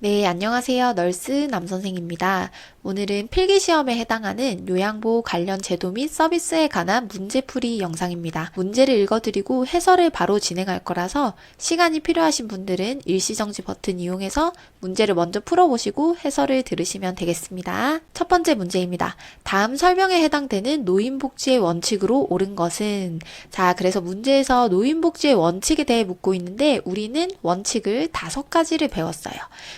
네, 안녕하세요. 널스 남선생입니다. 오늘은 필기시험에 해당하는 요양보호 관련 제도 및 서비스에 관한 문제풀이 영상입니다. 문제를 읽어드리고 해설을 바로 진행할 거라서 시간이 필요하신 분들은 일시정지 버튼 이용해서 문제를 먼저 풀어보시고 해설을 들으시면 되겠습니다. 첫 번째 문제입니다. 다음 설명에 해당되는 노인복지의 원칙으로 옳은 것은? 자, 그래서 문제에서 노인복지의 원칙에 대해 묻고 있는데 우리는 원칙을 5가지를 배웠어요.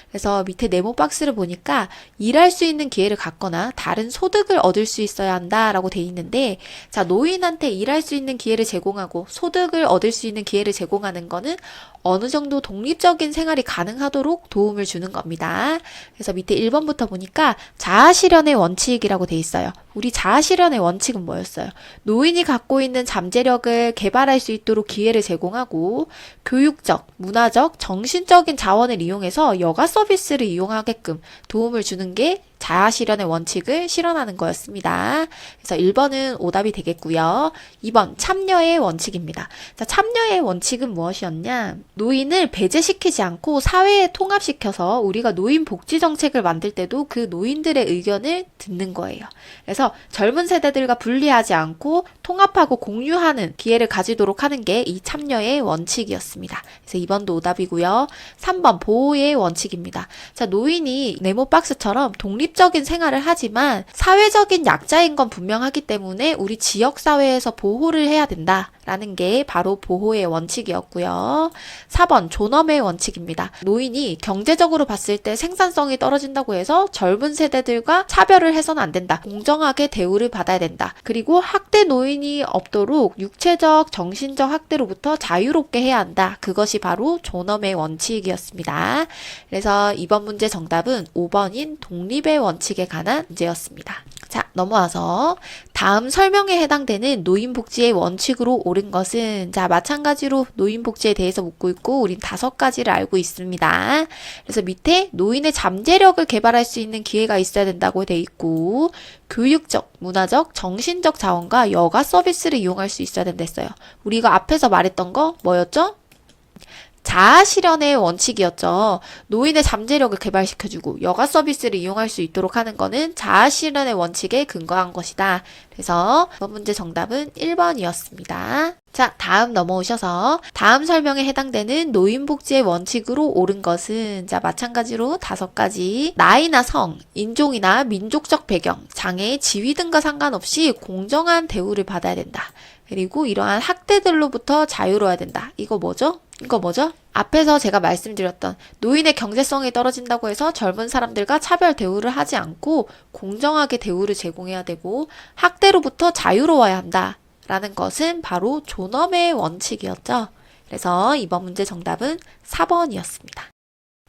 그래서 밑에 네모 박스를 보니까 일할 수 있는 기회를 갖거나 다른 소득을 얻을 수 있어야 한다라고 돼 있는데, 자, 노인한테 일할 수 있는 기회를 제공하고 소득을 얻을 수 있는 기회를 제공하는 거는 어느 정도 독립적인 생활이 가능하도록 도움을 주는 겁니다. 그래서 밑에 1번부터 보니까 자아실현의 원칙이라고 돼 있어요. 우리 자아실현의 원칙은 뭐였어요? 노인이 갖고 있는 잠재력을 개발할 수 있도록 기회를 제공하고 교육적, 문화적, 정신적인 자원을 이용해서 여가 서비스를 이용하게끔 도움을 주는 게 자아실현의 원칙을 실현하는 거였습니다. 그래서 1번은 오답이 되겠고요. 2번 참여의 원칙입니다. 자, 참여의 원칙은 무엇이었냐? 노인을 배제시키지 않고 사회에 통합시켜서 우리가 노인 복지 정책을 만들 때도 그 노인들의 의견을 듣는 거예요. 그래서 젊은 세대들과 분리하지 않고 통합하고 공유하는 기회를 가지도록 하는 게 이 참여의 원칙이었습니다. 그래서 2번도 오답이고요. 3번 보호의 원칙입니다. 자, 노인이 네모 박스처럼 독립적인 생활을 하지만 사회적인 약자인 건 분명하기 때문에 우리 지역사회에서 보호를 해야 된다라는 게 바로 보호의 원칙이었고요. 4번 존엄의 원칙입니다. 노인이 경제적으로 봤을 때 생산성이 떨어진다고 해서 젊은 세대들과 차별을 해서는 안 된다. 공정하게 대우를 받아야 된다. 그리고 학대 노인이 없도록 육체적, 정신적 학대로부터 자유롭게 해야 한다. 그것이 바로 존엄의 원칙이었습니다. 그래서 이번 문제 정답은 5번인 독립의 원칙에 관한 문제였습니다. 자, 넘어와서 다음 설명에 해당되는 노인복지의 원칙으로 옳은 것은? 자, 마찬가지로 노인복지에 대해서 묻고 있고 우린 5가지를 알고 있습니다. 그래서 밑에 노인의 잠재력을 개발할 수 있는 기회가 있어야 된다고 돼 있고 교육적, 문화적, 정신적 자원과 여가 서비스를 이용할 수 있어야 된다 했어요. 우리가 앞에서 말했던 거 뭐였죠? 자아실현의 원칙이었죠. 노인의 잠재력을 개발시켜주고 여가 서비스를 이용할 수 있도록 하는 거는 자아실현의 원칙에 근거한 것이다. 그래서 이번 문제 정답은 1번이었습니다. 자, 다음 넘어오셔서 다음 설명에 해당되는 노인복지의 원칙으로 옳은 것은? 자, 마찬가지로 5가지. 나이나 성, 인종이나 민족적 배경, 장애, 지위 등과 상관없이 공정한 대우를 받아야 된다. 그리고 이러한 학대들로부터 자유로워야 된다. 이거 뭐죠? 앞에서 제가 말씀드렸던 노인의 경제성이 떨어진다고 해서 젊은 사람들과 차별 대우를 하지 않고 공정하게 대우를 제공해야 되고 학대로부터 자유로워야 한다. 라는 것은 바로 존엄의 원칙이었죠. 그래서 이번 문제 정답은 4번이었습니다.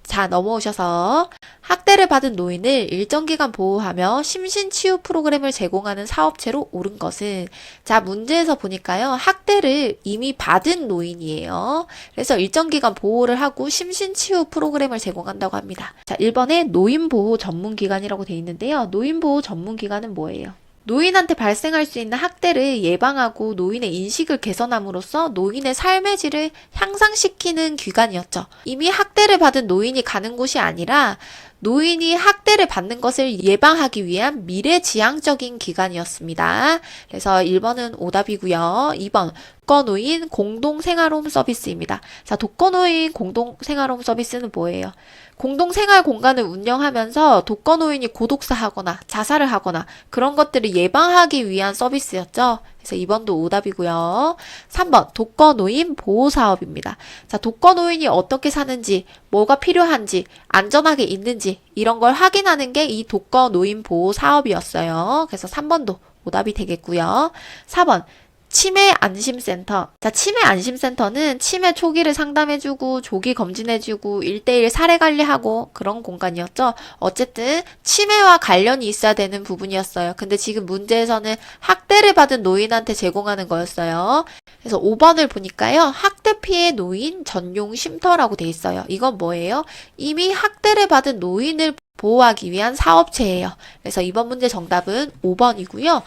자, 넘어오셔서 학대를 받은 노인을 일정 기간 보호하며 심신치유 프로그램을 제공하는 사업체로 옳은 것은? 자, 문제에서 보니까요. 학대를 이미 받은 노인이에요. 그래서 일정 기간 보호를 하고 심신치유 프로그램을 제공한다고 합니다. 자, 1번에 노인보호 전문기관이라고 되어 있는데요. 노인보호 전문기관은 뭐예요? 노인한테 발생할 수 있는 학대를 예방하고 노인의 인식을 개선함으로써 노인의 삶의 질을 향상시키는 기관이었죠. 이미 학대를 받은 노인이 가는 곳이 아니라 노인이 학대를 받는 것을 예방하기 위한 미래지향적인 기관이었습니다. 그래서 1번은 오답이고요. 2번 독거노인 공동생활홈 서비스입니다. 자, 독거노인 공동생활홈 서비스는 뭐예요? 공동생활 공간을 운영하면서 독거노인이 고독사하거나 자살을 하거나 그런 것들을 예방하기 위한 서비스였죠. 그래서 2번도 오답이고요. 3번 독거노인 보호사업입니다. 자, 독거노인이 어떻게 사는지, 뭐가 필요한지, 안전하게 있는지 이런 걸 확인하는 게 이 독거노인 보호사업이었어요. 그래서 3번도 오답이 되겠고요. 4번 치매 안심센터. 자, 치매 안심센터는 치매 초기를 상담해주고 조기 검진해주고 1:1 사례 관리하고 그런 공간이었죠. 어쨌든 치매와 관련이 있어야 되는 부분이었어요. 근데 지금 문제에서는 학대를 받은 노인한테 제공하는 거였어요. 그래서 5번을 보니까요. 학대 피해 노인 전용 쉼터라고 돼 있어요. 이건 뭐예요? 이미 학대를 받은 노인을 보호하기 위한 사업체예요. 그래서 이번 문제 정답은 5번이고요.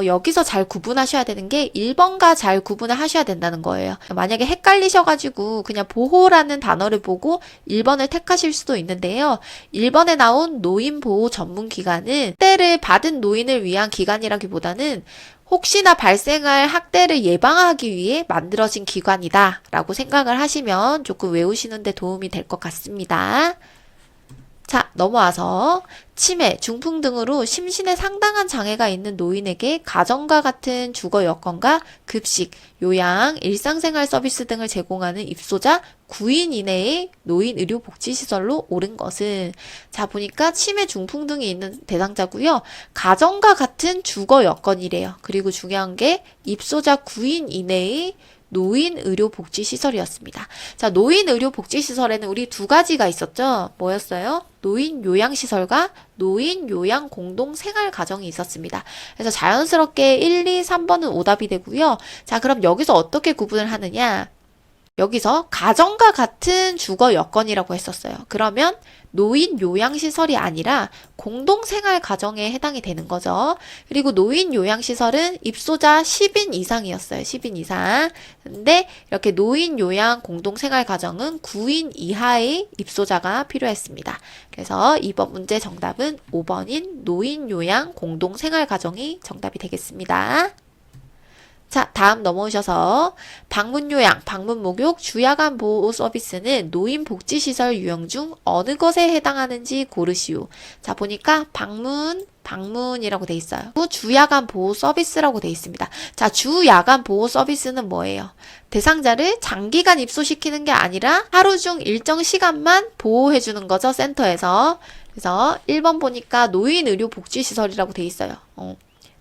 여기서 잘 구분하셔야 되는 게 1번과 잘 구분을 하셔야 된다는 거예요. 만약에 헷갈리셔가지고 그냥 보호라는 단어를 보고 1번을 택하실 수도 있는데요. 1번에 나온 노인보호 전문기관은 학대를 받은 노인을 위한 기관이라기보다는 혹시나 발생할 학대를 예방하기 위해 만들어진 기관이다 라고 생각을 하시면 조금 외우시는데 도움이 될 것 같습니다. 자, 넘어와서 치매, 중풍 등으로 심신에 상당한 장애가 있는 노인에게 가정과 같은 주거 여건과 급식, 요양, 일상생활 서비스 등을 제공하는 입소자 9인 이내의 노인 의료 복지 시설로 옳은 것은, 자, 보니까 치매, 중풍 등이 있는 대상자고요. 가정과 같은 주거 여건이래요. 그리고 중요한 게 입소자 9인 이내의 노인 의료 복지 시설이었습니다. 자, 노인 의료 복지 시설에는 우리 두 가지가 있었죠. 뭐였어요? 노인 요양 시설과 노인 요양 공동 생활 가정이 있었습니다. 그래서 자연스럽게 1, 2, 3번은 오답이 되고요. 자, 그럼 여기서 어떻게 구분을 하느냐? 여기서 가정과 같은 주거 여건이라고 했었어요. 그러면 노인 요양시설이 아니라 공동생활 가정에 해당이 되는 거죠. 그리고 노인 요양시설은 입소자 10인 이상이었어요. 10인 이상. 근데 이렇게 노인 요양 공동생활 가정은 9인 이하의 입소자가 필요했습니다. 그래서 이번 문제 정답은 5번인 노인 요양 공동생활 가정이 정답이 되겠습니다. 자, 다음 넘어오셔서 방문 요양, 방문 목욕, 주야간 보호 서비스는 노인 복지시설 유형 중 어느 것에 해당하는지 고르시오. 자, 보니까 방문이라고 돼 있어요. 주야간 보호 서비스라고 돼 있습니다. 자, 주야간 보호 서비스는 뭐예요? 대상자를 장기간 입소시키는 게 아니라 하루 중 일정 시간만 보호해주는 거죠, 센터에서. 그래서 1번 보니까 노인의료복지시설이라고 돼 있어요.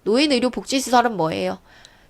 노인의료복지시설은 뭐예요?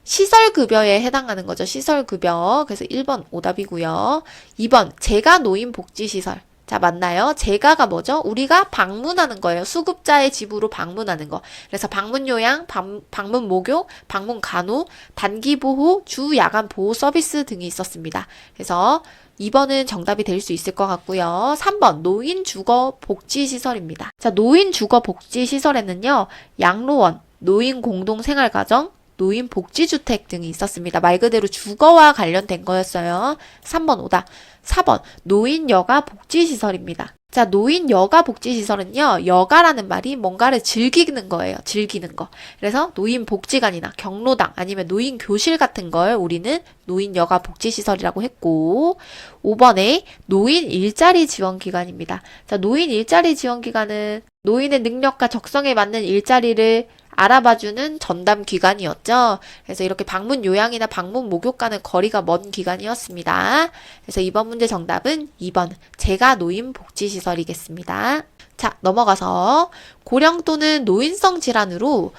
시설급여에 해당하는 거죠. 시설급여. 그래서 1번 오답이고요. 2번 재가 노인복지시설. 자, 맞나요? 재가가 뭐죠? 우리가 방문하는 거예요. 수급자의 집으로 방문하는 거. 그래서 방문 요양, 방문 목욕, 방문 간호, 단기 보호, 주 야간 보호 서비스 등이 있었습니다. 그래서 2번은 정답이 될 수 있을 것 같고요. 3번 노인 주거 복지 시설입니다. 자, 노인 주거 복지 시설에는요. 양로원, 노인 공동 생활 가정, 노인 복지주택 등이 있었습니다. 말 그대로 주거와 관련된 거였어요. 3번 오다. 4번 노인 여가 복지시설입니다. 자, 노인 여가 복지시설은요. 여가라는 말이 뭔가를 즐기는 거예요. 즐기는 거. 그래서 노인 복지관이나 경로당 아니면 노인 교실 같은 걸 우리는 노인 여가 복지시설이라고 했고 5번에 노인 일자리 지원기관입니다. 자, 노인 일자리 지원기관은 노인의 능력과 적성에 맞는 일자리를 알아봐주는 전담 기관이었죠. 그래서 이렇게 방문 요양이나 방문 목욕과는 거리가 먼 기관이었습니다. 그래서 이번 문제 정답은 2번 재가 노인 복지시설이겠습니다. 자, 넘어가서 고령 또는 노인성 질환으로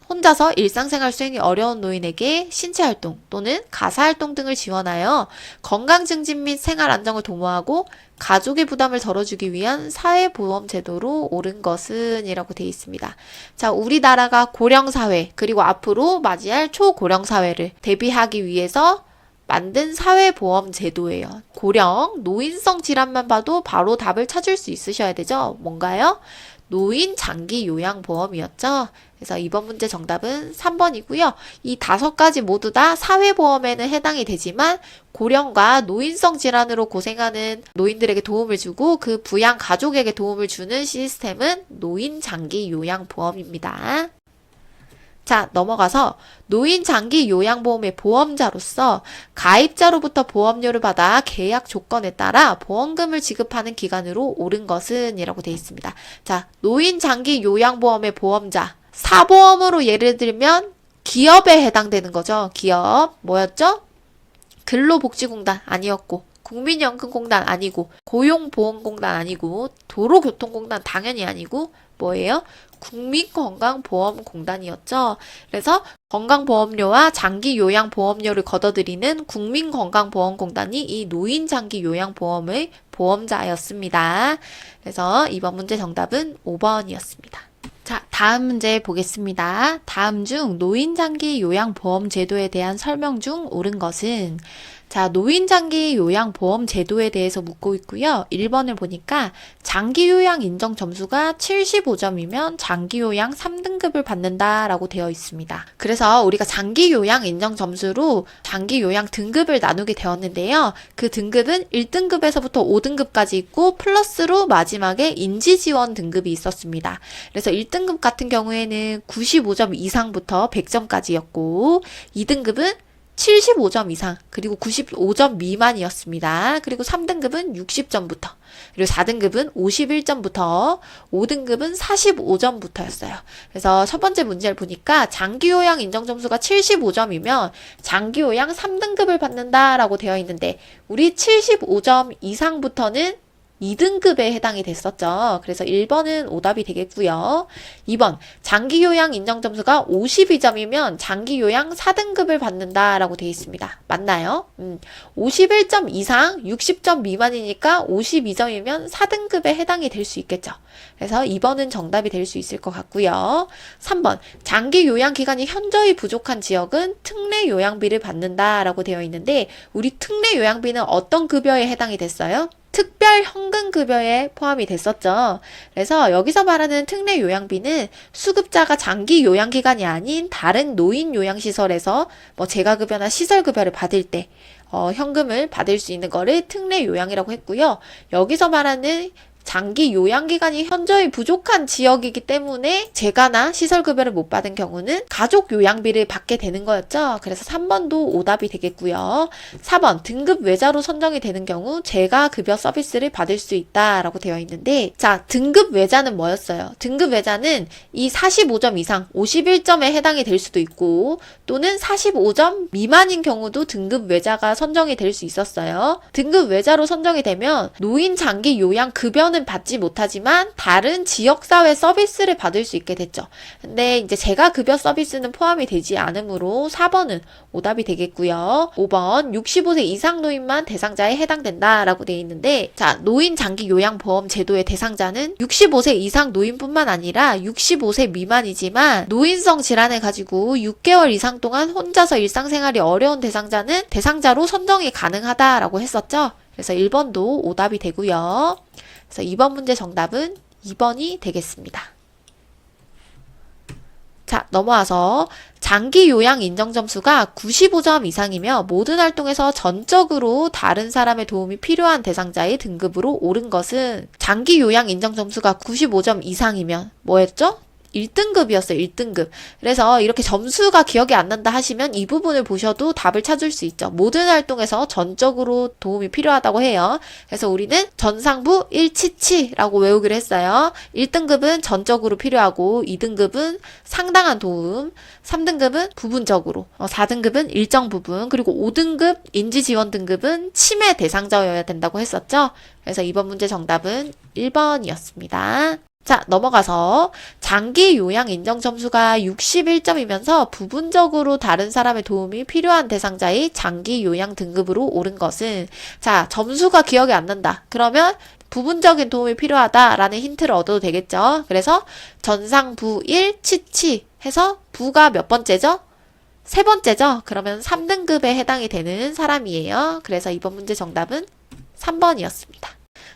혼자서 일상생활 수행이 어려운 노인에게 신체활동 또는 가사활동 등을 지원하여 건강 증진 및 생활 안정을 도모하고 가족의 부담을 덜어주기 위한 사회보험 제도로 옳은 것은 이라고 되어 있습니다. 자, 우리나라가 고령사회 그리고 앞으로 맞이할 초고령사회를 대비하기 위해서 만든 사회보험 제도예요. 고령, 노인성 질환만 봐도 바로 답을 찾을 수 있으셔야 되죠. 뭔가요? 노인 장기 요양보험이었죠. 그래서 이번 문제 정답은 3번이고요. 이 5가지 모두 다 사회보험에는 해당이 되지만 고령과 노인성 질환으로 고생하는 노인들에게 도움을 주고 그 부양 가족에게 도움을 주는 시스템은 노인 장기 요양보험입니다. 자, 넘어가서 노인 장기 요양보험의 보험자로서 가입자로부터 보험료를 받아 계약 조건에 따라 보험금을 지급하는 기관으로 옳은 것은 이라고 되어 있습니다. 자, 노인 장기 요양보험의 보험자. 사보험으로 예를 들면 기업에 해당되는 거죠. 기업. 뭐였죠? 근로복지공단 아니었고 국민연금공단 아니고 고용보험공단 아니고 도로교통공단 당연히 아니고 뭐예요? 국민건강보험공단이었죠. 그래서 건강보험료와 장기요양보험료를 걷어들이는 국민건강보험공단이 이 노인장기요양보험의 보험자였습니다. 그래서 이번 문제 정답은 5번이었습니다. 자, 다음 문제 보겠습니다. 다음 중 노인장기 요양보험 제도에 대한 설명 중 옳은 것은 자, 노인장기 요양보험 제도에 대해서 묻고 있고요. 1번을 보니까 장기 요양 인정 점수가 75점이면 장기 요양 3등급을 받는다라고 되어 있습니다. 그래서 우리가 장기 요양 인정 점수로 장기 요양 등급을 나누게 되었는데요. 그 등급은 1등급에서부터 5등급까지 있고 플러스로 마지막에 인지 지원 등급이 있었습니다. 그래서 1등급 같은 경우에는 95점 이상부터 100점까지였고 2등급은 75점 이상, 그리고 95점 미만이었습니다. 그리고 3등급은 60점부터, 그리고 4등급은 51점부터, 5등급은 45점부터였어요. 그래서 첫 번째 문제를 보니까 장기요양 인정점수가 75점이면 장기요양 3등급을 받는다라고 되어 있는데, 우리 75점 이상부터는 2등급에 해당이 됐었죠. 그래서 1번은 오답이 되겠고요. 2번, 장기요양 인정점수가 52점이면 장기요양 4등급을 받는다라고 되어 있습니다. 맞나요? 51점 이상, 60점 미만이니까 52점이면 4등급에 해당이 될 수 있겠죠. 그래서 2번은 정답이 될 수 있을 것 같고요. 3번, 장기요양 기간이 현저히 부족한 지역은 특례요양비를 받는다라고 되어 있는데, 우리 특례요양비는 어떤 급여에 해당이 됐어요? 특별 현금급여에 포함이 됐었죠. 그래서 여기서 말하는 특례 요양비는 수급자가 장기 요양기간이 아닌 다른 노인 요양시설에서 뭐 재가급여나 시설급여를 받을 때 현금을 받을 수 있는 거를 특례 요양이라고 했고요. 여기서 말하는 장기 요양기간이 현저히 부족한 지역이기 때문에 재가나 시설급여를 못 받은 경우는 가족 요양비를 받게 되는 거였죠. 그래서 3번도 오답이 되겠고요. 4번, 등급 외자로 선정이 되는 경우 재가급여 서비스를 받을 수 있다라고 되어 있는데, 자, 등급 외자는 뭐였어요? 등급 외자는 이 45점 이상, 51점에 해당이 될 수도 있고, 또는 45점 미만인 경우도 등급 외자가 선정이 될 수 있었어요. 등급 외자로 선정이 되면 노인 장기 요양 급여 는 받지 못하지만 다른 지역사회 서비스를 받을 수 있게 됐죠. 근데 이제 재가급여 서비스는 포함이 되지 않으므로 4번은 오답이 되겠고요. 5번, 65세 이상 노인만 대상자에 해당된다라고 되어 있는데, 자, 노인 장기 요양보험 제도의 대상자는 65세 이상 노인뿐만 아니라 65세 미만이지만 노인성 질환을 가지고 6개월 이상 동안 혼자서 일상생활이 어려운 대상자는 대상자로 선정이 가능하다라고 했었죠. 그래서 1번도 오답이 되고요. 그래서 2번 문제 정답은 2번이 되겠습니다. 자, 넘어와서 장기 요양 인정 점수가 95점 이상이며 모든 활동에서 전적으로 다른 사람의 도움이 필요한 대상자의 등급으로 오른 것은, 장기 요양 인정 점수가 95점 이상이면 뭐였죠? 1등급이었어요. 1등급. 그래서 이렇게 점수가 기억이 안 난다 하시면 이 부분을 보셔도 답을 찾을 수 있죠. 모든 활동에서 전적으로 도움이 필요하다고 해요. 그래서 우리는 전상부 1치치라고 외우기로 했어요. 1등급은 전적으로 필요하고, 2등급은 상당한 도움, 3등급은 부분적으로, 4등급은 일정 부분, 그리고 5등급 인지지원 등급은 치매 대상자여야 된다고 했었죠. 그래서 이번 문제 정답은 1번이었습니다. 자, 넘어가서 장기 요양 인정 점수가 61점이면서 부분적으로 다른 사람의 도움이 필요한 대상자의 장기 요양 등급으로 오른 것은, 자, 점수가 기억이 안 난다. 그러면 부분적인 도움이 필요하다라는 힌트를 얻어도 되겠죠. 그래서 전상부 1 치치 해서 부가 몇 번째죠? 세 번째죠. 그러면 3등급에 해당이 되는 사람이에요. 그래서 이번 문제 정답은 3번이었습니다.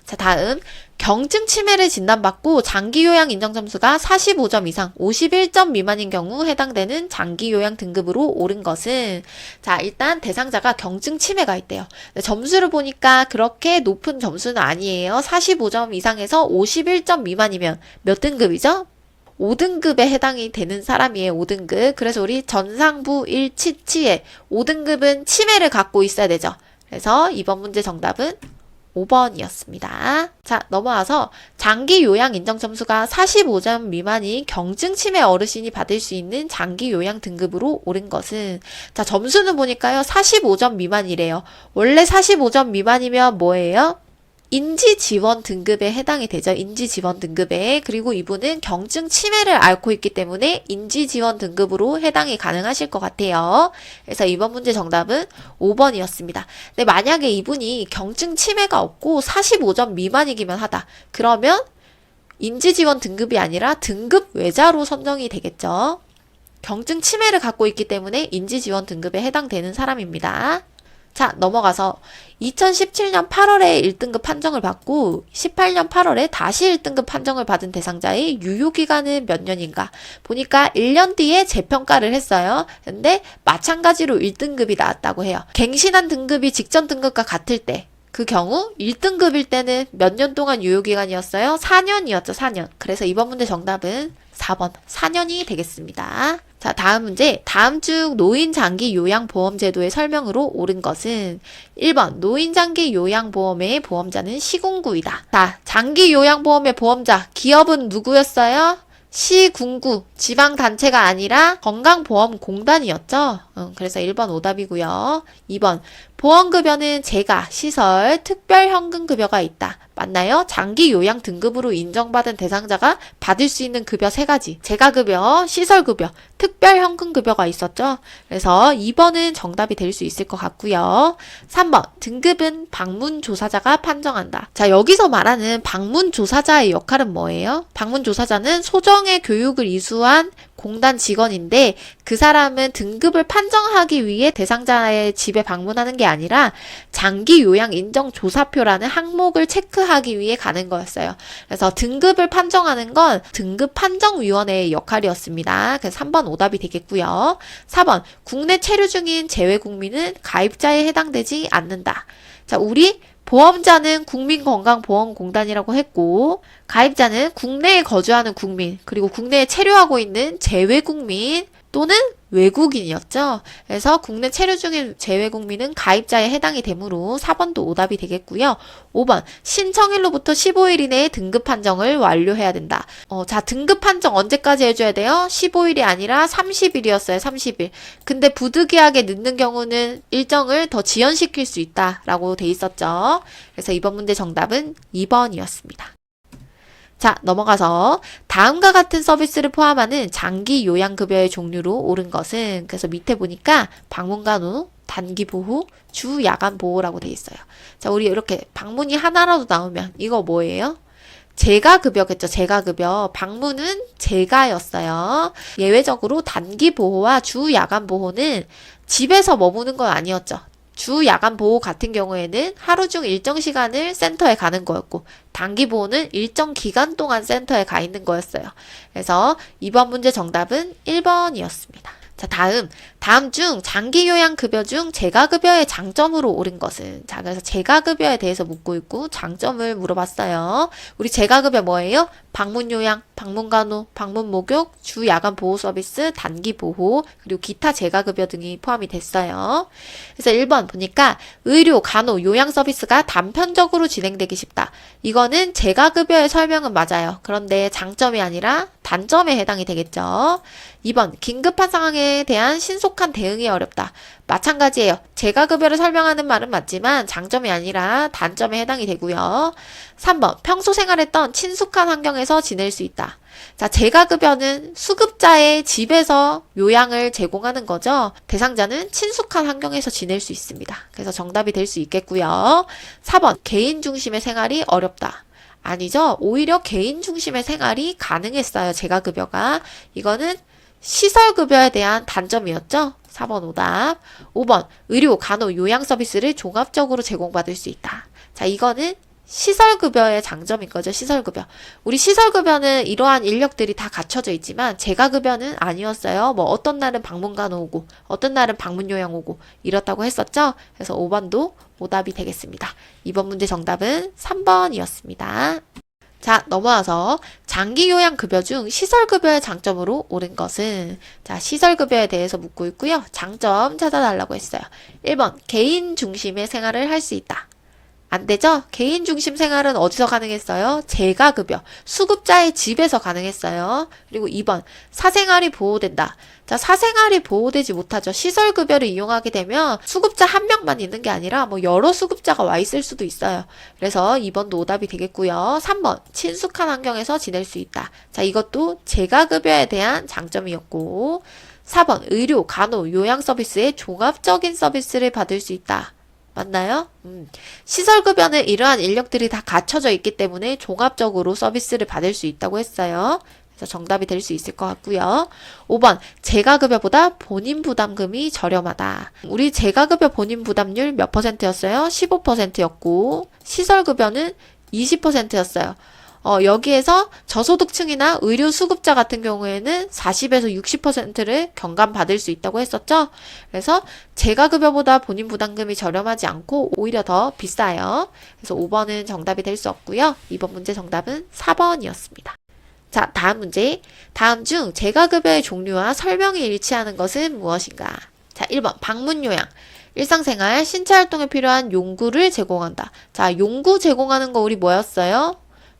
자, 다음, 경증 치매를 진단받고 장기 요양 인정 점수가 45점 이상, 51점 미만인 경우 해당되는 장기 요양 등급으로 오른 것은, 자, 일단 대상자가 경증 치매가 있대요. 점수를 보니까 그렇게 높은 점수는 아니에요. 45점 이상에서 51점 미만이면 몇 등급이죠? 5등급에 해당이 되는 사람이에요. 5등급. 그래서 우리 전상부 1치치에 5등급은 치매를 갖고 있어야 되죠. 그래서 이번 문제 정답은 5번이었습니다. 자, 넘어와서 장기 요양 인정 점수가 45점 미만인 경증 치매 어르신이 받을 수 있는 장기 요양 등급으로 오른 것은, 자, 점수는 보니까요, 45점 미만이래요. 원래 45점 미만이면 뭐예요? 인지지원 등급에 해당이 되죠. 인지지원 등급에. 그리고 이분은 경증 치매를 앓고 있기 때문에 인지지원 등급으로 해당이 가능하실 것 같아요. 그래서 이번 문제 정답은 5번이었습니다. 근데 만약에 이분이 경증 치매가 없고 45점 미만이기만 하다. 그러면 인지지원 등급이 아니라 등급 외자로 선정이 되겠죠. 경증 치매를 갖고 있기 때문에 인지지원 등급에 해당되는 사람입니다. 자, 넘어가서 2017년 8월에 1등급 판정을 받고 18년 8월에 다시 1등급 판정을 받은 대상자의 유효기간은 몇 년인가? 보니까 1년 뒤에 재평가를 했어요. 근데 마찬가지로 1등급이 나왔다고 해요. 갱신한 등급이 직전 등급과 같을 때, 그 경우 1등급일 때는 몇 년 동안 유효기간이었어요? 4년이었죠, 4년. 그래서 이번 문제 정답은 4번, 4년이 되겠습니다. 자, 다음 문제. 다음 중 노인장기 요양보험제도의 설명으로 옳은 것은 1번 노인장기 요양보험의 보험자는 시군구이다. 자, 장기 요양보험의 보험자 기업은 누구였어요? 시군구, 지방단체가 아니라 건강보험공단이었죠. 그래서 1번 오답이고요. 2번 보험급여는 재가, 시설, 특별현금급여가 있다. 맞나요? 장기 요양 등급으로 인정받은 대상자가 받을 수 있는 급여 3가지. 재가급여, 시설급여, 특별현금급여가 있었죠. 그래서 2번은 정답이 될 수 있을 것 같고요. 3번 등급은 방문조사자가 판정한다. 자, 여기서 말하는 방문조사자의 역할은 뭐예요? 방문조사자는 소정의 교육을 이수한 공단 직원인데 그 사람은 등급을 판정하기 위해 대상자의 집에 방문하는 게 아니라 장기 요양 인정 조사표라는 항목을 체크하기 위해 가는 거였어요. 그래서 등급을 판정하는 건 등급 판정위원회의 역할이었습니다. 그래서 3번 오답이 되겠고요. 4번 국내 체류 중인 재외국민은 가입자에 해당되지 않는다. 자, 우리 보험자는 국민건강보험공단이라고 했고 가입자는 국내에 거주하는 국민 그리고 국내에 체류하고 있는 재외국민 또는 외국인이었죠. 그래서 국내 체류 중인 재외국민은 가입자에 해당이 되므로 4번도 오답이 되겠고요. 5번 신청일로부터 15일 이내에 등급 판정을 완료해야 된다. 자, 등급 판정 언제까지 해줘야 돼요? 15일이 아니라 30일이었어요. 30일. 근데 부득이하게 늦는 경우는 일정을 더 지연시킬 수 있다라고 돼 있었죠. 그래서 이번 문제 정답은 2번이었습니다. 자, 넘어가서 다음과 같은 서비스를 포함하는 장기 요양급여의 종류로 옳은 것은 그래서 밑에 보니까 방문간호, 단기보호, 주야간보호라고 돼 있어요. 자, 우리 이렇게 방문이 하나라도 나오면 이거 뭐예요? 재가급여겠죠. 재가급여. 방문은 재가였어요. 예외적으로 단기보호와 주야간보호는 집에서 머무는 건 아니었죠. 주 야간 보호 같은 경우에는 하루 중 일정 시간을 센터에 가는 거였고 단기 보호는 일정 기간 동안 센터에 가 있는 거였어요. 그래서 이번 문제 정답은 1번이었습니다. 자, 다음 중 장기 요양 급여 중 재가급여의 장점으로 옳은 것은 자, 그래서 재가급여에 대해서 묻고 있고 장점을 물어봤어요. 우리 재가급여 뭐예요? 방문요양, 방문간호, 방문목욕, 주야간 보호 서비스, 단기보호, 그리고 기타 재가급여 등이 포함이 됐어요. 그래서 1번 보니까 의료, 간호, 요양 서비스가 단편적으로 진행되기 쉽다. 이거는 재가급여의 설명은 맞아요. 그런데 장점이 아니라 단점에 해당이 되겠죠. 2번 긴급한 상황에 대한 신속한 대응이 어렵다. 마찬가지예요. 재가급여를 설명하는 말은 맞지만 장점이 아니라 단점에 해당이 되고요. 3번 평소 생활했던 친숙한 환경에서 지낼 수 있다. 자, 재가급여는 수급자의 집에서 요양을 제공하는 거죠. 대상자는 친숙한 환경에서 지낼 수 있습니다. 그래서 정답이 될 수 있겠고요. 4번 개인 중심의 생활이 어렵다. 아니죠. 오히려 개인 중심의 생활이 가능했어요. 재가급여가. 이거는 시설급여에 대한 단점이었죠. 4번 오답. 5번 의료, 간호, 요양 서비스를 종합적으로 제공받을 수 있다. 자, 이거는 시설급여의 장점인 거죠. 시설급여. 우리 시설급여는 이러한 인력들이 다 갖춰져 있지만 재가급여는 아니었어요. 뭐 어떤 날은 방문간호 오고 어떤 날은 방문요양 오고 이렇다고 했었죠. 그래서 5번도 오답이 되겠습니다. 이번 문제 정답은 3번이었습니다. 자, 넘어와서 장기요양급여 중 시설급여의 장점으로 옳은 것은 자, 시설급여에 대해서 묻고 있고요. 장점 찾아달라고 했어요. 1번 개인 중심의 생활을 할 수 있다. 안 되죠? 개인 중심 생활은 어디서 가능했어요? 재가급여, 수급자의 집에서 가능했어요. 그리고 2번, 사생활이 보호된다. 자, 사생활이 보호되지 못하죠. 시설급여를 이용하게 되면 수급자 한 명만 있는 게 아니라 뭐 여러 수급자가 와 있을 수도 있어요. 그래서 2번도 오답이 되겠고요. 3번, 친숙한 환경에서 지낼 수 있다. 자, 이것도 재가급여에 대한 장점이었고 4번, 의료, 간호, 요양 서비스의 종합적인 서비스를 받을 수 있다. 맞나요? 시설급여는 이러한 인력들이 다 갖춰져 있기 때문에 종합적으로 서비스를 받을 수 있다고 했어요. 그래서 정답이 될 수 있을 것 같고요. 5번 재가급여보다 본인 부담금이 저렴하다. 우리 재가급여 본인 부담률 몇 %였어요? 15%였고 시설급여는 20%였어요. 여기에서 저소득층이나 의료수급자 같은 경우에는 40에서 60%를 경감받을 수 있다고 했었죠. 그래서 재가급여보다 본인 부담금이 저렴하지 않고 오히려 더 비싸요. 그래서 5번은 정답이 될 수 없고요. 이번 문제 정답은 4번이었습니다. 자, 다음 문제. 다음 중 재가급여의 종류와 설명이 일치하는 것은 무엇인가? 자, 1번 방문요양. 일상생활, 신체활동에 필요한 용구를 제공한다. 자, 용구 제공하는 거 우리 뭐였어요?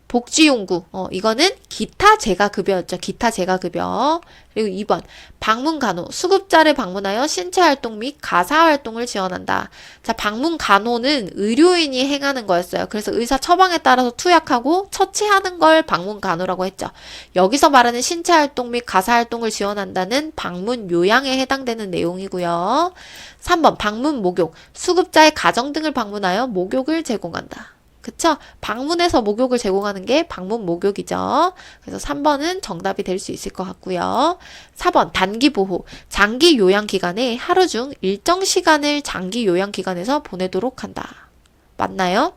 복지용구. 이거는 기타 재가급여였죠. 기타 재가급여. 그리고 2번 방문간호. 수급자를 방문하여 신체활동 및 가사활동을 지원한다. 자, 방문간호는 의료인이 행하는 거였어요. 그래서 의사 처방에 따라서 투약하고 처치하는 걸 방문간호라고 했죠. 여기서 말하는 신체활동 및 가사활동을 지원한다는 방문요양에 해당되는 내용이고요. 3번 방문목욕. 수급자의 가정 등을 방문하여 목욕을 제공한다. 그쵸? 방문해서 목욕을 제공하는 게 방문 목욕이죠. 그래서 3번은 정답이 될 수 있을 것 같고요. 4번 단기 보호. 장기 요양 기간에 하루 중 일정 시간을 장기 요양 기관에서 보내도록 한다. 맞나요?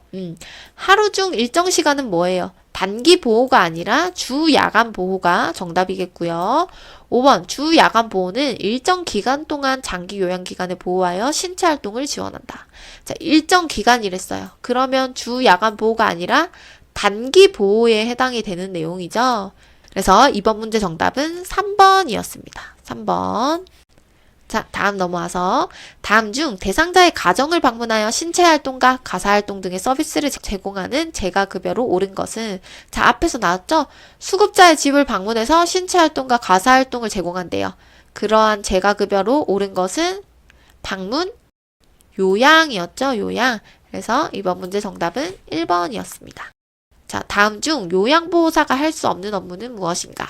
하루 중 일정 시간은 뭐예요? 단기 보호가 아니라 주 야간 보호가 정답이겠고요. 5번 주 야간 보호는 일정 기간 동안 장기 요양 기간에 보호하여 신체 활동을 지원한다. 자, 일정 기간이랬어요. 그러면 주 야간 보호가 아니라 단기 보호에 해당이 되는 내용이죠. 그래서 이번 문제 정답은 3번이었습니다. 3번. 자, 다음 넘어와서 다음 중 대상자의 가정을 방문하여 신체활동과 가사활동 등의 서비스를 제공하는 재가급여로 옳은 것은 자, 앞에서 나왔죠? 수급자의 집을 방문해서 신체활동과 가사활동을 제공한대요. 그러한 재가급여로 옳은 것은 방문 요양이었죠? 요양. 그래서 이번 문제 정답은 1번이었습니다. 자, 다음 중 요양보호사가 할 수 없는 업무는 무엇인가?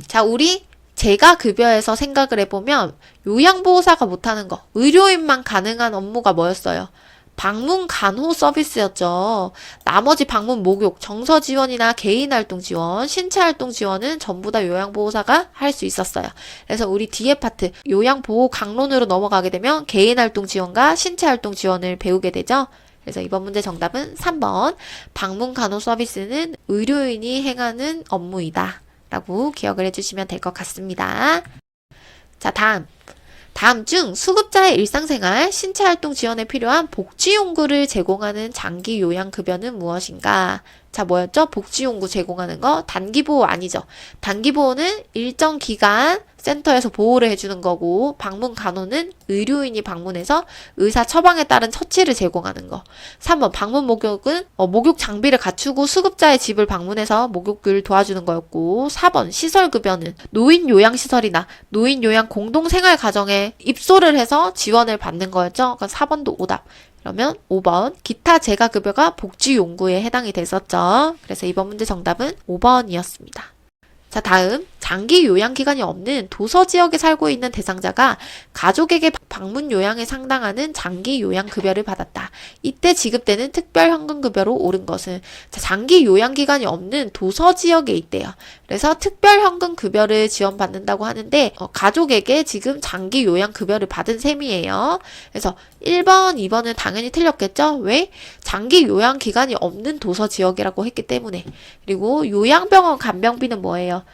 자, 우리 재가급여에서 생각을 해보면 요양보호사가 못하는 거, 의료인만 가능한 업무가 뭐였어요? 방문 간호 서비스였죠. 나머지 방문 목욕, 정서 지원이나 개인 활동 지원, 신체 활동 지원은 전부 다 요양보호사가 할 수 있었어요. 그래서 우리 뒤에 파트 요양보호 강론으로 넘어가게 되면 개인 활동 지원과 신체 활동 지원을 배우게 되죠. 그래서 이번 문제 정답은 3번. 방문 간호 서비스는 의료인이 행하는 업무이다. 라고 기억을 해주시면 될 것 같습니다. 자, 다음 중 수급자의 일상생활, 신체활동 지원에 필요한 복지용구를 제공하는 장기 요양급여는 무엇인가? 자, 뭐였죠? 복지용구 제공하는 거 단기보호 아니죠. 단기보호는 일정 기간 센터에서 보호를 해주는 거고 방문 간호는 의료인이 방문해서 의사 처방에 따른 처치를 제공하는 거. 3번 방문 목욕은 목욕 장비를 갖추고 수급자의 집을 방문해서 목욕을 도와주는 거였고 4번 시설급여는 노인 요양시설이나 노인 요양 공동생활 가정에 입소를 해서 지원을 받는 거였죠. 그러니까 4번도 오답. 그러면 5번 기타 재가급여가 복지용구에 해당이 됐었죠. 그래서 이번 문제 정답은 5번이었습니다. 자, 다음 장기 요양기간이 없는 도서 지역에 살고 있는 대상자가 가족에게 방문 요양에 상당하는 장기 요양급여를 받았다. 이때 지급되는 특별현금급여로 옳은 것은 자, 장기 요양기간이 없는 도서 지역에 있대요. 그래서 특별현금급여를 지원받는다고 하는데 가족에게 지금 장기 요양급여를 받은 셈이에요. 그래서 1번, 2번은 당연히 틀렸겠죠? 왜? 장기 요양기간이 없는 도서 지역이라고 했기 때문에. 그리고 요양병원 간병비는 뭐예요?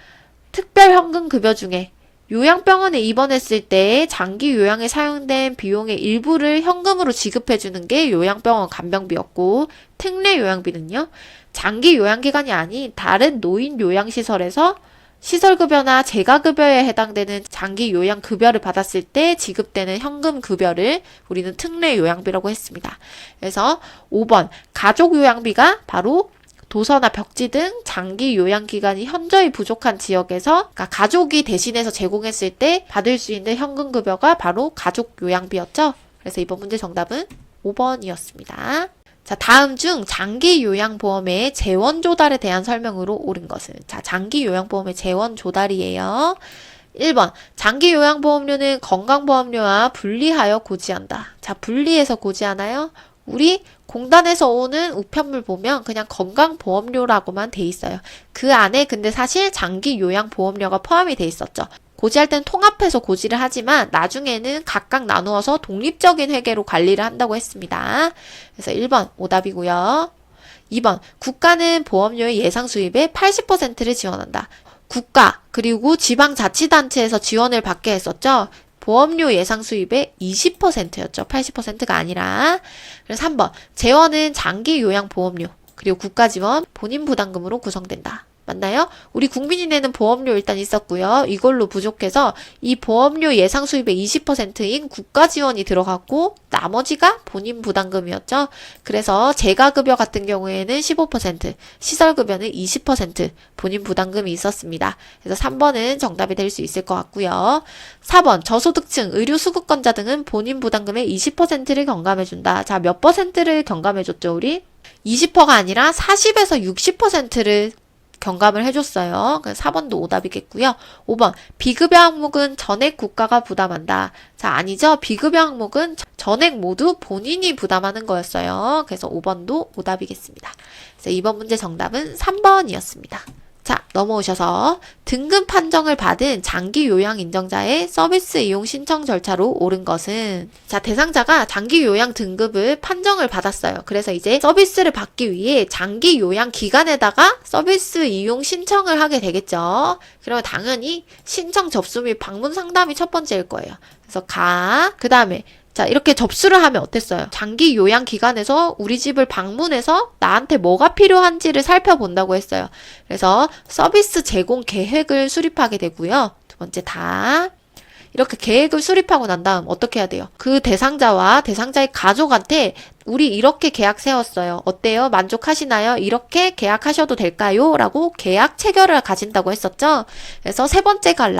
특별현금급여 중에 요양병원에 입원했을 때 장기 요양에 사용된 비용의 일부를 현금으로 지급해주는 게 요양병원 간병비였고 특례 요양비는요. 장기 요양기간이 아닌 다른 노인 요양시설에서 시설급여나 재가급여에 해당되는 장기 요양급여를 받았을 때 지급되는 현금급여를 우리는 특례 요양비라고 했습니다. 그래서 5번 가족요양비가 바로 도서나 벽지 등 장기 요양기간이 현저히 부족한 지역에서 그러니까 가족이 대신해서 제공했을 때 받을 수 있는 현금급여가 바로 가족요양비였죠. 그래서 이번 문제 정답은 5번이었습니다. 자, 다음 중 장기 요양보험의 재원 조달에 대한 설명으로 옳은 것은 자, 장기 요양보험의 재원 조달이에요. 1번 장기 요양보험료는 건강보험료와 분리하여 고지한다. 자, 분리해서 고지하나요? 우리 공단에서 오는 우편물 보면 그냥 건강보험료라고만 돼 있어요. 그 안에 근데 사실 장기요양보험료가 포함이 돼 있었죠. 고지할 땐 통합해서 고지를 하지만 나중에는 각각 나누어서 독립적인 회계로 관리를 한다고 했습니다. 그래서 1번 오답이고요. 2번 국가는 보험료의 예상 수입의 80%를 지원한다. 국가 그리고 지방자치단체에서 지원을 받게 했었죠. 보험료 예상 수입의 20%였죠. 80%가 아니라. 그래서 3번 재원은 장기요양보험료 그리고 국가지원 본인부담금으로 구성된다. 맞나요? 우리 국민이 내는 보험료 일단 있었고요. 이걸로 부족해서 이 보험료 예상 수입의 20%인 국가 지원이 들어갔고 나머지가 본인 부담금이었죠. 그래서 재가급여 같은 경우에는 15%, 시설급여는 20% 본인 부담금이 있었습니다. 그래서 3번은 정답이 될 수 있을 것 같고요. 4번 저소득층, 의료수급권자 등은 본인 부담금의 20%를 경감해준다. 자, 몇 퍼센트를 경감해줬죠, 우리? 20%가 아니라 40에서 60%를 경감을 해줬어요. 그래서 4번도 오답이겠고요. 5번 비급여 항목은 전액 국가가 부담한다. 자, 아니죠. 비급여 항목은 전액 모두 본인이 부담하는 거였어요. 그래서 5번도 오답이겠습니다. 그래서 이번 문제 정답은 3번이었습니다. 자, 넘어오셔서 등급 판정을 받은 장기 요양 인정자의 서비스 이용 신청 절차로 옳은 것은 자, 대상자가 장기 요양 등급을 판정을 받았어요. 그래서 이제 서비스를 받기 위해 장기 요양 기관에다가 서비스 이용 신청을 하게 되겠죠. 그러면 당연히 신청 접수 및 방문 상담이 첫 번째일 거예요. 그래서 그 다음에 자, 이렇게 접수를 하면 어땠어요? 장기 요양 기관에서 우리 집을 방문해서 나한테 뭐가 필요한지를 살펴본다고 했어요. 그래서 서비스 제공 계획을 수립하게 되고요. 두 번째 이렇게 계획을 수립하고 난 다음 어떻게 해야 돼요? 그 대상자와 대상자의 가족한테 우리 이렇게 계약 세웠어요. 어때요? 만족하시나요? 이렇게 계약하셔도 될까요? 라고 계약 체결을 가진다고 했었죠. 그래서 세 번째가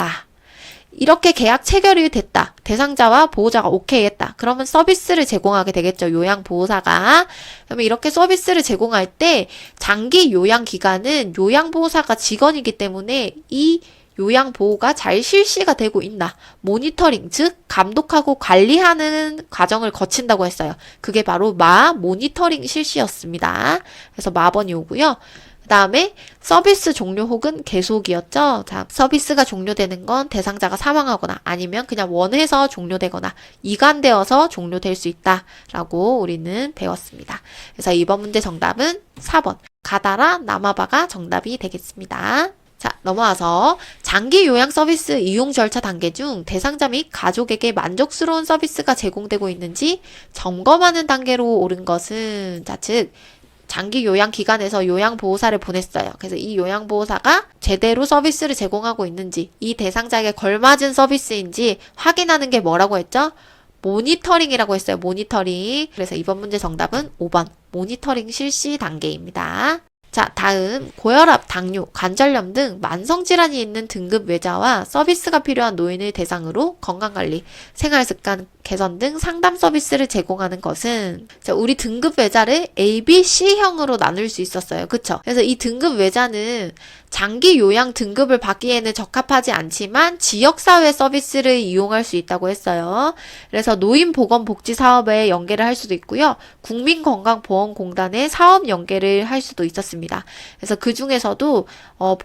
이렇게 계약 체결이 됐다. 대상자와 보호자가 오케이 했다. 그러면 서비스를 제공하게 되겠죠. 요양보호사가. 그러면 이렇게 서비스를 제공할 때 장기 요양기관은 요양보호사가 직원이기 때문에 이 요양보호가 잘 실시가 되고 있나. 모니터링, 즉 감독하고 관리하는 과정을 거친다고 했어요. 그게 바로 모니터링 실시였습니다. 그래서 마번이 오고요. 그 다음에 서비스 종료 혹은 계속이었죠. 자, 서비스가 종료되는 건 대상자가 사망하거나 아니면 그냥 원해서 종료되거나 이관되어서 종료될 수 있다라고 우리는 배웠습니다. 그래서 이번 문제 정답은 4번 가다라 남아바가 정답이 되겠습니다. 자, 넘어와서 장기 요양 서비스 이용 절차 단계 중 대상자 및 가족에게 만족스러운 서비스가 제공되고 있는지 점검하는 단계로 옳은 것은 즉 장기 요양 기관에서 요양보호사를 보냈어요. 그래서 이 요양보호사가 제대로 서비스를 제공하고 있는지, 이 대상자에게 걸맞은 서비스인지 확인하는 게 뭐라고 했죠? 모니터링이라고 했어요. 모니터링. 그래서 이번 문제 정답은 5번 모니터링 실시 단계입니다. 자, 다음 고혈압, 당뇨, 관절염 등 만성질환이 있는 등급 외자와 서비스가 필요한 노인을 대상으로 건강관리, 생활습관 개선 등 상담 서비스를 제공하는 것은 자, 우리 등급 외자를 A, B, C형으로 나눌 수 있었어요. 그쵸? 그래서 이 등급 외자는 장기 요양 등급을 받기에는 적합하지 않지만 지역사회 서비스를 이용할 수 있다고 했어요. 그래서 노인보건복지 사업에 연계를 할 수도 있고요. 국민건강보험공단에 사업 연계를 할 수도 있었습니다. 그래서 그 중에서도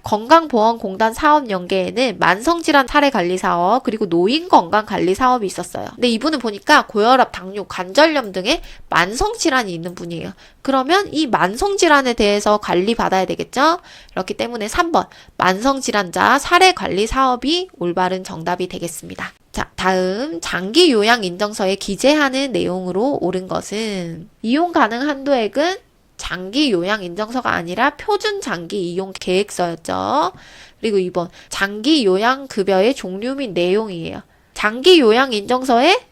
건강보험공단 사업 연계에는 만성질환 사례관리 사업 그리고 노인건강관리 사업이 있었어요. 근데 이분은 보니까 고혈압, 당뇨, 관절염 등의 만성질환이 있는 분이에요. 그러면 이 만성질환에 대해서 관리받아야 되겠죠? 그렇기 때문에 3번 만성질환자 사례관리 사업이 올바른 정답이 되겠습니다. 자, 다음 장기 요양 인정서에 기재하는 내용으로 옳은 것은 이용 가능 한도액은 장기 요양 인정서가 아니라 표준 장기 이용 계획서였죠. 그리고 2번 장기 요양 급여의 종류 및 내용이에요. 장기 요양 인정서에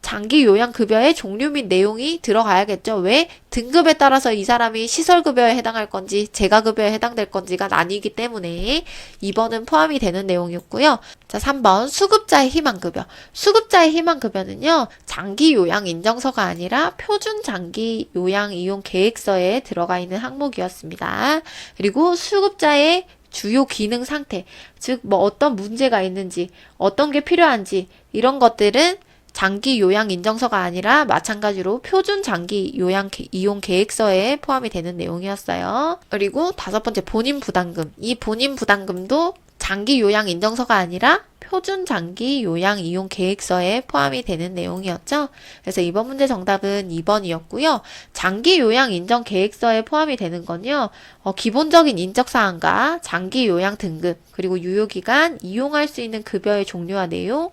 장기 요양 급여의 종류 및 내용이 들어가야겠죠. 왜? 등급에 따라서 이 사람이 시설급여에 해당할 건지 재가급여에 해당될 건지가 나뉘기 때문에 2번은 포함이 되는 내용이었고요. 자, 3번 수급자의 희망급여. 수급자의 희망급여는요. 장기 요양 인정서가 아니라 표준 장기 요양 이용 계획서에 들어가 있는 항목이었습니다. 그리고 수급자의 주요 기능 상태, 즉 어떤 문제가 있는지, 어떤 게 필요한지 이런 것들은 장기 요양 인정서가 아니라 마찬가지로 표준 장기 요양 이용 계획서에 포함이 되는 내용이었어요. 그리고 5번째 본인 부담금. 이 본인 부담금도 장기 요양 인정서가 아니라 표준 장기 요양 이용 계획서에 포함이 되는 내용이었죠. 그래서 이번 문제 정답은 2번이었고요. 장기 요양 인정 계획서에 포함이 되는 건요. 기본적인 인적 사항과 장기 요양 등급, 그리고 유효 기간, 이용할 수 있는 급여의 종류와 내용,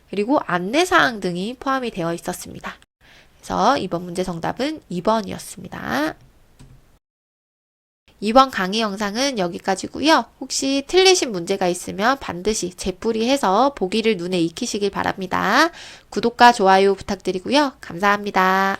그리고 안내 사항 등이 포함이 되어 있었습니다. 그래서 이번 문제 정답은 2번이었습니다. 이번 강의 영상은 여기까지고요. 혹시 틀리신 문제가 있으면 반드시 재풀이해서 보기를 눈에 익히시길 바랍니다. 구독과 좋아요 부탁드리고요. 감사합니다.